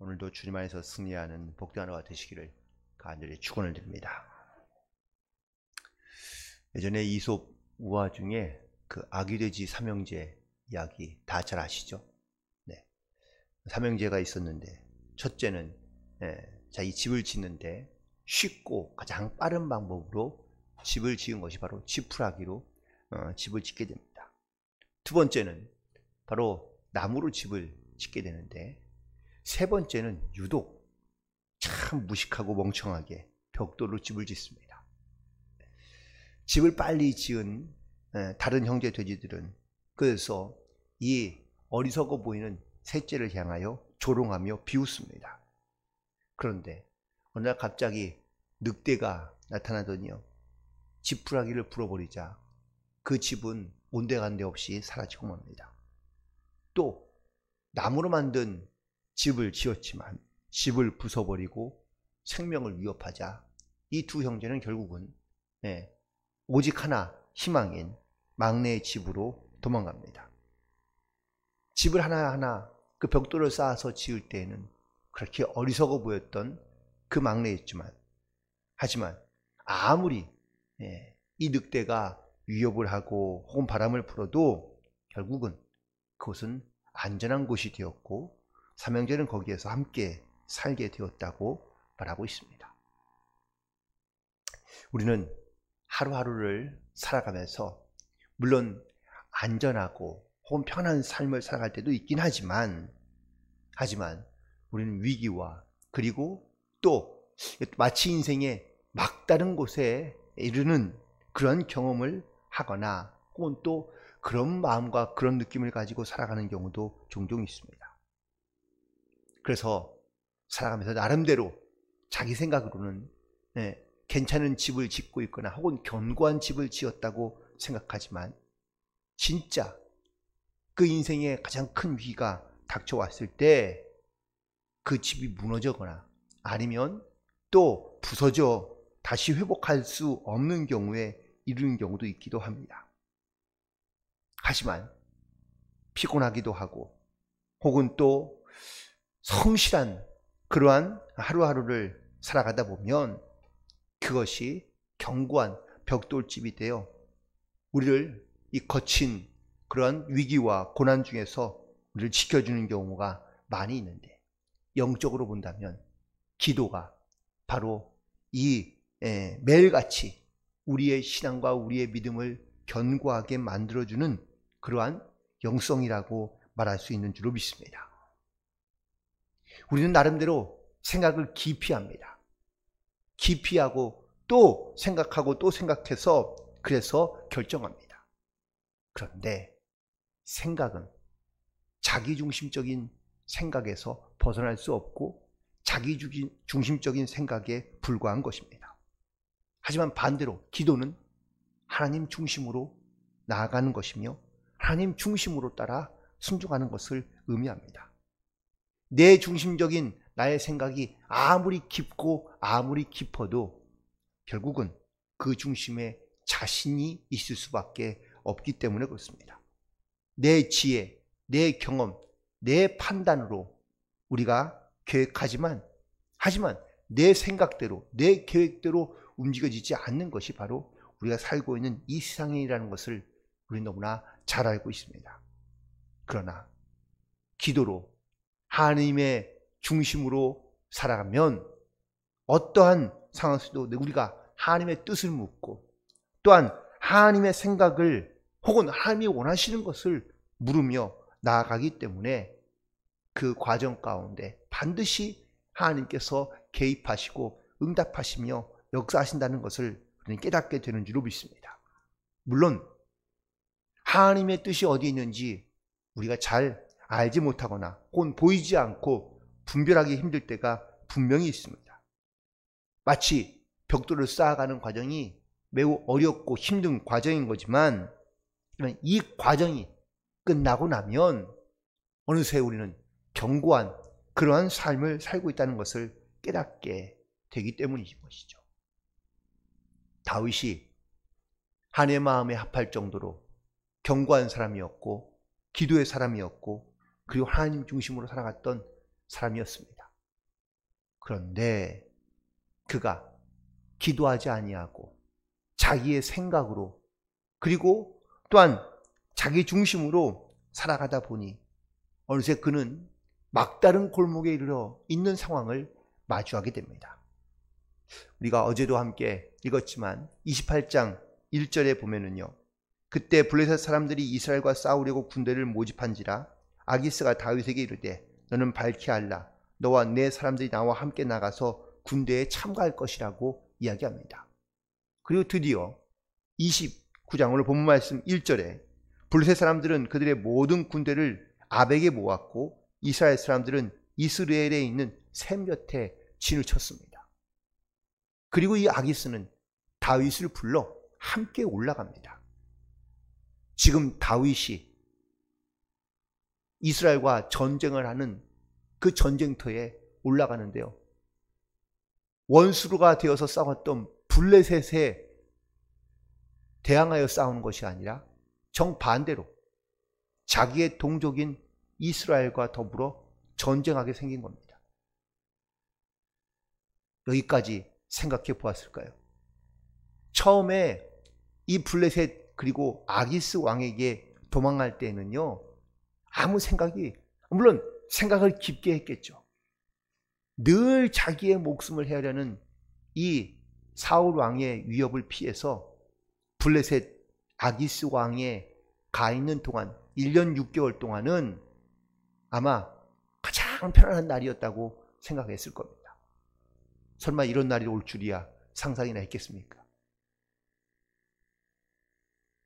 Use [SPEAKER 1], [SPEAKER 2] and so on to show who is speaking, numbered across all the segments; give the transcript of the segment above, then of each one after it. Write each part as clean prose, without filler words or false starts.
[SPEAKER 1] 오늘도 주님 안에서 승리하는 복된 하루가 되시기를 간절히 축원을 드립니다. 예전에 이솝 우화 중에 그 아기돼지 삼형제 이야기 다 잘 아시죠? 네. 삼형제가 있었는데 첫째는 자기 집을 짓는데 쉽고 가장 빠른 방법으로 집을 지은 것이 바로 지푸라기로 집을 짓게 됩니다. 두 번째는 바로 나무로 집을 짓게 되는데 세 번째는 유독 참 무식하고 멍청하게 벽돌로 집을 짓습니다. 집을 빨리 지은 다른 형제 돼지들은 그래서 이 어리석어 보이는 셋째를 향하여 조롱하며 비웃습니다. 그런데 어느 날 갑자기 늑대가 나타나더니요, 지푸라기를 불어버리자 그 집은 온데간데 없이 사라지고 맙니다. 또 나무로 만든 집을 지었지만 집을 부숴버리고 생명을 위협하자 이 두 형제는 결국은 오직 하나 희망인 막내의 집으로 도망갑니다. 집을 하나하나 그 벽돌을 쌓아서 지을 때에는 그렇게 어리석어 보였던 그 막내였지만 하지만 아무리 이 늑대가 위협을 하고 혹은 바람을 불어도 결국은 그곳은 안전한 곳이 되었고 삼형제는 거기에서 함께 살게 되었다고 말하고 있습니다. 우리는 하루하루를 살아가면서 물론 안전하고 혹은 편한 삶을 살아갈 때도 있긴 하지만 우리는 위기와 그리고 또 마치 인생의 막다른 곳에 이르는 그런 경험을 하거나 혹은 또 그런 마음과 그런 느낌을 가지고 살아가는 경우도 종종 있습니다. 그래서 살아가면서 나름대로 자기 생각으로는 괜찮은 집을 짓고 있거나 혹은 견고한 집을 지었다고 생각하지만 진짜 그 인생에 가장 큰 위기가 닥쳐왔을 때 그 집이 무너지거나 아니면 또 부서져 다시 회복할 수 없는 경우에 이르는 경우도 있기도 합니다. 하지만 피곤하기도 하고 혹은 또 성실한 그러한 하루하루를 살아가다 보면 그것이 견고한 벽돌집이 되어 우리를 이 거친 그러한 위기와 고난 중에서 우리를 지켜주는 경우가 많이 있는데 영적으로 본다면 기도가 바로 이 매일같이 우리의 신앙과 우리의 믿음을 견고하게 만들어주는 그러한 영성이라고 말할 수 있는 줄로 믿습니다. 우리는 나름대로 생각을 깊이 합니다. 깊이 하고 또 생각하고 또 생각해서 그래서 결정합니다. 그런데 생각은 자기중심적인 생각에서 벗어날 수 없고 자기중심적인 생각에 불과한 것입니다. 하지만 반대로 기도는 하나님 중심으로 나아가는 것이며 하나님 중심으로 따라 순종하는 것을 의미합니다. 내 중심적인 나의 생각이 아무리 깊고 아무리 깊어도 결국은 그 중심에 자신이 있을 수밖에 없기 때문에 그렇습니다. 내 지혜, 내 경험, 내 판단으로 우리가 계획하지만 하지만 내 생각대로 내 계획대로 움직여지지 않는 것이 바로 우리가 살고 있는 이 세상이라는 것을 우리 너무나 잘 알고 있습니다. 그러나 기도로 하나님의 중심으로 살아가면 어떠한 상황에서도 우리가 하나님의 뜻을 묻고 또한 하나님의 생각을 혹은 하나님이 원하시는 것을 물으며 나아가기 때문에 그 과정 가운데 반드시 하나님께서 개입하시고 응답하시며 역사하신다는 것을 우리는 깨닫게 되는 줄로 믿습니다. 물론 하나님의 뜻이 어디에 있는지 우리가 잘 알지 못하거나 혹은 보이지 않고 분별하기 힘들 때가 분명히 있습니다. 마치 벽돌을 쌓아가는 과정이 매우 어렵고 힘든 과정인 거지만 이 과정이 끝나고 나면 어느새 우리는 견고한 그러한 삶을 살고 있다는 것을 깨닫게 되기 때문인 것이죠. 다윗이 하나님의 마음에 합할 정도로 견고한 사람이었고 기도의 사람이었고 그리고 하나님 중심으로 살아갔던 사람이었습니다. 그런데 그가 기도하지 아니하고 자기의 생각으로, 그리고 또한 자기 중심으로 살아가다 보니 어느새 그는 막다른 골목에 이르러 있는 상황을 마주하게 됩니다. 우리가 어제도 함께 읽었지만 28장 1절에 보면은요, 그때 블레셋 사람들이 이스라엘과 싸우려고 군대를 모집한지라 아기스가 다윗에게 이르되 너는 밝히 알라, 너와 내 사람들이 나와 함께 나가서 군대에 참가할 것이라고 이야기합니다. 그리고 드디어 29장 오늘 본문 말씀 1절에 블레셋 사람들은 그들의 모든 군대를 아벡에 모았고 이스라엘 사람들은 이스라엘에 있는 샘 곁에 진을 쳤습니다. 그리고 이 아기스는 다윗을 불러 함께 올라갑니다. 지금 다윗이 이스라엘과 전쟁을 하는 그 전쟁터에 올라가는데요, 원수가 되어서 싸웠던 블레셋에 대항하여 싸우는 것이 아니라 정반대로 자기의 동족인 이스라엘과 더불어 전쟁하게 생긴 겁니다. 여기까지 생각해 보았을까요? 처음에 이 블레셋 그리고 아기스 왕에게 도망갈 때는요, 아무 생각이, 물론 생각을 깊게 했겠죠. 늘 자기의 목숨을 헤아려는 이 사울 왕의 위협을 피해서 블레셋 아기스 왕에 가 있는 동안 1년 6개월 동안은 아마 가장 편안한 날이었다고 생각했을 겁니다. 설마 이런 날이 올 줄이야 상상이나 했겠습니까?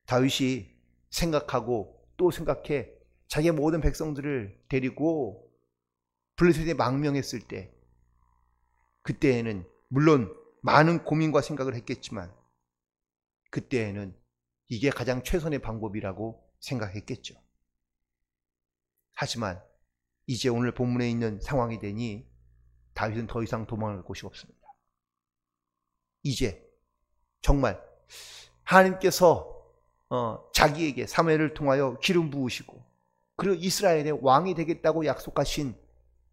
[SPEAKER 1] 다윗이 생각하고 또 생각해 자기의 모든 백성들을 데리고 블레셋에 망명했을 때, 그때에는 물론 많은 고민과 생각을 했겠지만 그때에는 이게 가장 최선의 방법이라고 생각했겠죠. 하지만 이제 오늘 본문에 있는 상황이 되니 다윗은 더 이상 도망갈 곳이 없습니다. 이제 정말 하나님께서 자기에게 사무엘을 통하여 기름 부으시고 그리고 이스라엘의 왕이 되겠다고 약속하신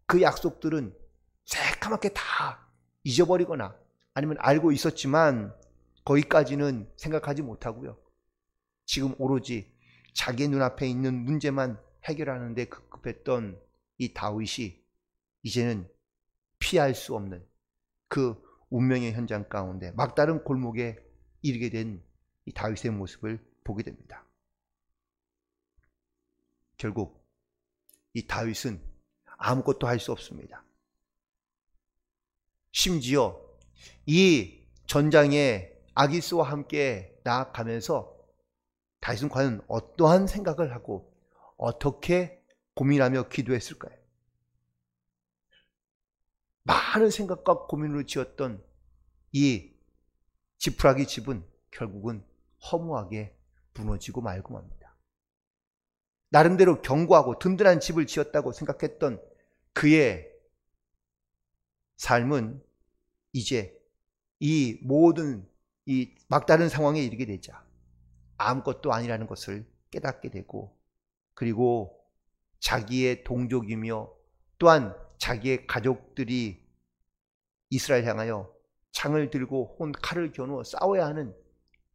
[SPEAKER 1] 그 약속들은 새까맣게 다 잊어버리거나 아니면 알고 있었지만 거기까지는 생각하지 못하고요, 지금 오로지 자기 눈앞에 있는 문제만 해결하는 데 급급했던 이 다윗이 이제는 피할 수 없는 그 운명의 현장 가운데 막다른 골목에 이르게 된 이 다윗의 모습을 보게 됩니다. 결국 이 다윗은 아무것도 할 수 없습니다. 심지어 이 전장에 아기스와 함께 나아가면서 다윗은 과연 어떠한 생각을 하고 어떻게 고민하며 기도했을까요? 많은 생각과 고민으로 지었던 이 지푸라기 집은 결국은 허무하게 무너지고 말고 맙니다. 나름대로 견고하고 든든한 집을 지었다고 생각했던 그의 삶은 이제 이 모든 이 막다른 상황에 이르게 되자 아무것도 아니라는 것을 깨닫게 되고, 그리고 자기의 동족이며 또한 자기의 가족들이 이스라엘 향하여 창을 들고 혹은 칼을 겨누어 싸워야 하는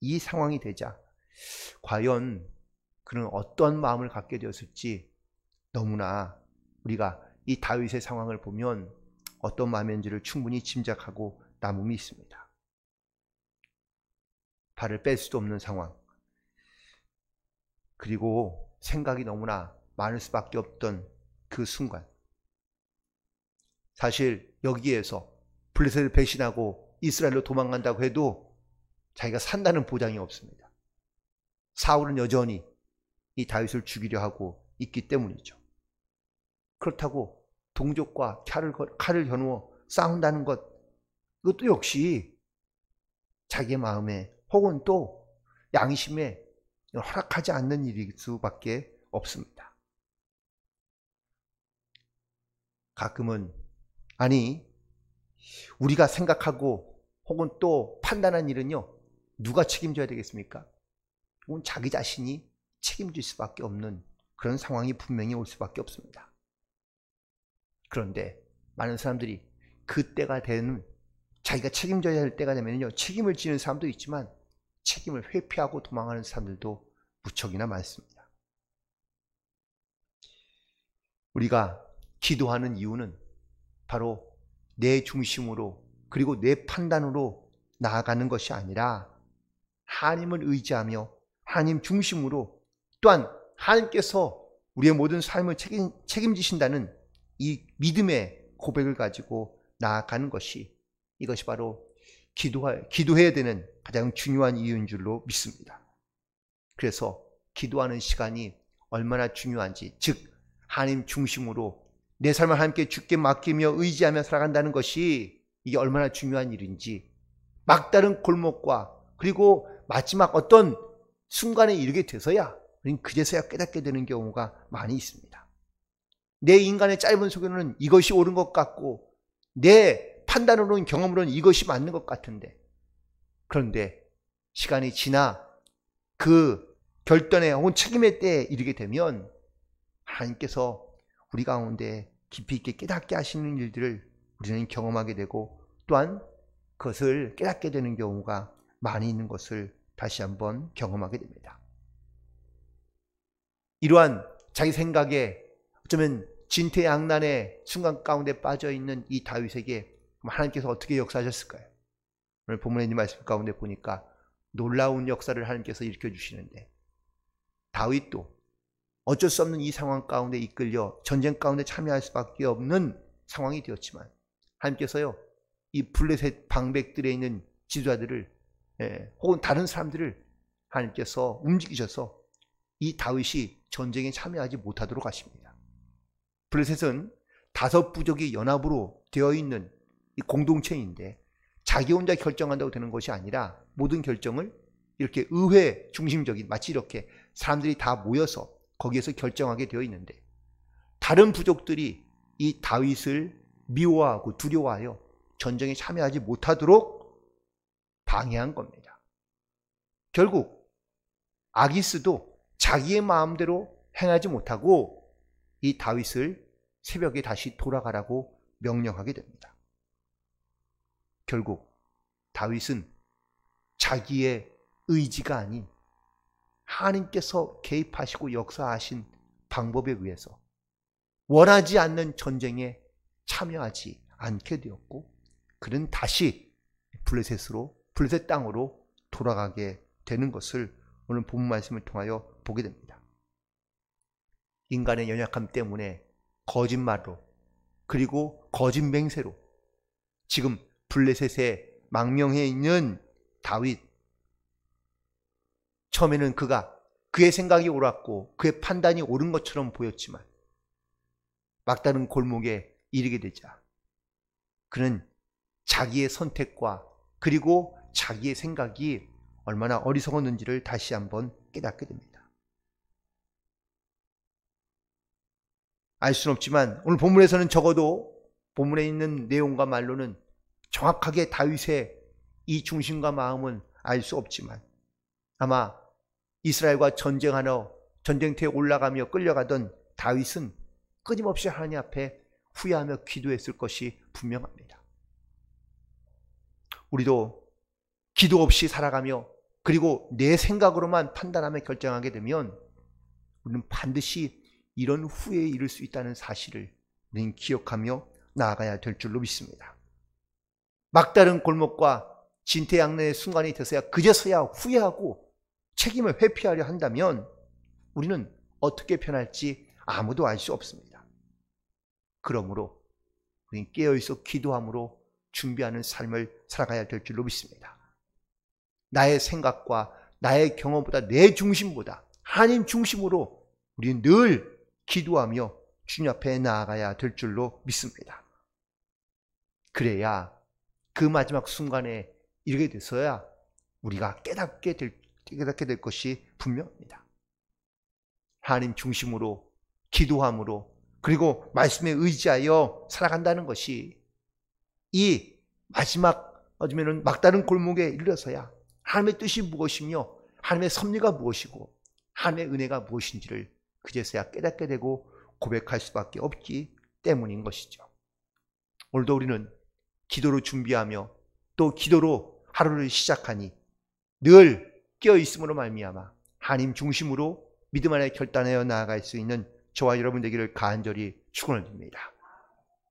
[SPEAKER 1] 이 상황이 되자 과연 그는 어떤 마음을 갖게 되었을지 너무나 우리가 이 다윗의 상황을 보면 어떤 마음인지를 충분히 짐작하고 남음이 있습니다. 발을 뺄 수도 없는 상황, 그리고 생각이 너무나 많을 수밖에 없던 그 순간, 사실 여기에서 블레셋을 배신하고 이스라엘로 도망간다고 해도 자기가 산다는 보장이 없습니다. 사울은 여전히 이 다윗을 죽이려 하고 있기 때문이죠. 그렇다고 동족과 칼을 겨누어 싸운다는 것, 이것도 역시 자기의 마음에 혹은 또 양심에 허락하지 않는 일일 수밖에 없습니다. 가끔은 아니 우리가 생각하고 혹은 또 판단한 일은요, 누가 책임져야 되겠습니까? 혹은 자기 자신이 책임질 수밖에 없는 그런 상황이 분명히 올 수밖에 없습니다. 그런데 많은 사람들이 그 때가 되는, 자기가 책임져야 할 때가 되면요, 책임을 지는 사람도 있지만 책임을 회피하고 도망가는 사람들도 무척이나 많습니다. 우리가 기도하는 이유는 바로 내 중심으로 그리고 내 판단으로 나아가는 것이 아니라 하나님을 의지하며 하나님 중심으로, 또한 하나님께서 우리의 모든 삶을 책임지신다는 이 믿음의 고백을 가지고 나아가는 것이, 이것이 바로 기도해야 되는 가장 중요한 이유인 줄로 믿습니다. 그래서 기도하는 시간이 얼마나 중요한지, 즉 하나님 중심으로 내 삶을 하나님께 주께 맡기며 의지하며 살아간다는 것이 이게 얼마나 중요한 일인지, 막다른 골목과 그리고 마지막 어떤 순간에 이르게 돼서야 우리는 그제서야 깨닫게 되는 경우가 많이 있습니다. 내 인간의 짧은 속에는 이것이 옳은 것 같고 내 판단으로는, 경험으로는 이것이 맞는 것 같은데, 그런데 시간이 지나 그 결단의 혹은 책임의 때에 이르게 되면 하나님께서 우리 가운데 깊이 있게 깨닫게 하시는 일들을 우리는 경험하게 되고, 또한 그것을 깨닫게 되는 경우가 많이 있는 것을 다시 한번 경험하게 됩니다. 이러한 자기 생각에 어쩌면 진퇴양난의 순간 가운데 빠져있는 이 다윗에게 하나님께서 어떻게 역사하셨을까요? 오늘 본문에 있는 말씀 가운데 보니까 놀라운 역사를 하나님께서 일으켜주시는데, 다윗도 어쩔 수 없는 이 상황 가운데 이끌려 전쟁 가운데 참여할 수밖에 없는 상황이 되었지만, 하나님께서요, 이 블레셋 방백들에 있는 지도자들을, 혹은 다른 사람들을 하나님께서 움직이셔서 이 다윗이 전쟁에 참여하지 못하도록 하십니다. 블레셋은 5 부족이 연합으로 되어 있는 이 공동체인데, 자기 혼자 결정한다고 되는 것이 아니라 모든 결정을 이렇게 의회 중심적인, 마치 이렇게 사람들이 다 모여서 거기에서 결정하게 되어 있는데, 다른 부족들이 이 다윗을 미워하고 두려워하여 전쟁에 참여하지 못하도록 방해한 겁니다. 결국 아기스도 자기의 마음대로 행하지 못하고 이 다윗을 새벽에 다시 돌아가라고 명령하게 됩니다. 결국 다윗은 자기의 의지가 아닌 하나님께서 개입하시고 역사하신 방법에 의해서 원하지 않는 전쟁에 참여하지 않게 되었고, 그는 다시 블레셋 땅으로 돌아가게 되는 것을 오늘 본문 말씀을 통하여 보게 됩니다. 인간의 연약함 때문에 거짓말로 그리고 거짓 맹세로 지금 블레셋에 망명해 있는 다윗, 처음에는 그의 생각이 옳았고 그의 판단이 옳은 것처럼 보였지만 막다른 골목에 이르게 되자 그는 자기의 선택과 그리고 자기의 생각이 얼마나 어리석었는지를 다시 한번 깨닫게 됩니다. 알 수는 없지만 오늘 본문에서는 적어도 본문에 있는 내용과 말로는 정확하게 다윗의 이 중심과 마음은 알 수 없지만, 아마 이스라엘과 전쟁하러 전쟁터에 올라가며 끌려가던 다윗은 끊임없이 하나님 앞에 후회하며 기도했을 것이 분명합니다. 우리도 기도 없이 살아가며 그리고 내 생각으로만 판단하며 결정하게 되면 우리는 반드시 이런 후회에 이를 수 있다는 사실을 우리는 기억하며 나아가야 될 줄로 믿습니다. 막다른 골목과 진퇴양난의 순간이 되서야 그제서야 후회하고 책임을 회피하려 한다면 우리는 어떻게 변할지 아무도 알 수 없습니다. 그러므로 우리는 깨어있어 기도함으로 준비하는 삶을 살아가야 될 줄로 믿습니다. 나의 생각과 나의 경험보다 내 중심보다 하나님 중심으로 우리는 늘 기도하며 주님 앞에 나아가야 될 줄로 믿습니다. 그래야 그 마지막 순간에 이르게 돼서야 우리가 깨닫게 될 것이 분명합니다. 하나님 중심으로 기도함으로 그리고 말씀에 의지하여 살아간다는 것이 이 마지막 어쩌면 막다른 골목에 이르러서야 하나님의 뜻이 무엇이며 하나님의 섭리가 무엇이고 하나님의 은혜가 무엇인지를 그제서야 깨닫게 되고 고백할 수밖에 없기 때문인 것이죠. 오늘도 우리는 기도로 준비하며 또 기도로 하루를 시작하니 늘 깨어있음으로 말미암아 하나님 중심으로 믿음 안에 결단하여 나아갈 수 있는 저와 여러분 되기를 간절히 축원을 드립니다.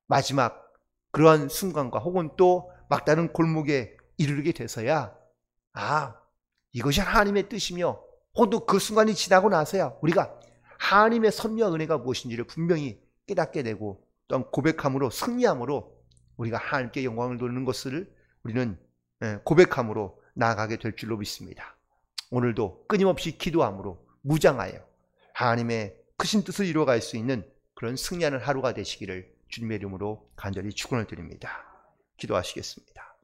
[SPEAKER 1] 마지막 그러한 순간과 혹은 또 막다른 골목에 이르게 돼서야 이것이 하나님의 뜻이며 혹은 또 그 순간이 지나고 나서야 우리가 하나님의 섭리와 은혜가 무엇인지를 분명히 깨닫게 되고 또한 고백함으로 승리함으로 우리가 하나님께 영광을 돌리는 것을 우리는 고백함으로 나아가게 될 줄로 믿습니다. 오늘도 끊임없이 기도함으로 무장하여 하나님의 크신 뜻을 이루어갈 수 있는 그런 승리하는 하루가 되시기를 주님의 이름으로 간절히 축원을 드립니다. 기도하시겠습니다.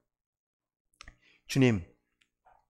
[SPEAKER 1] 주님,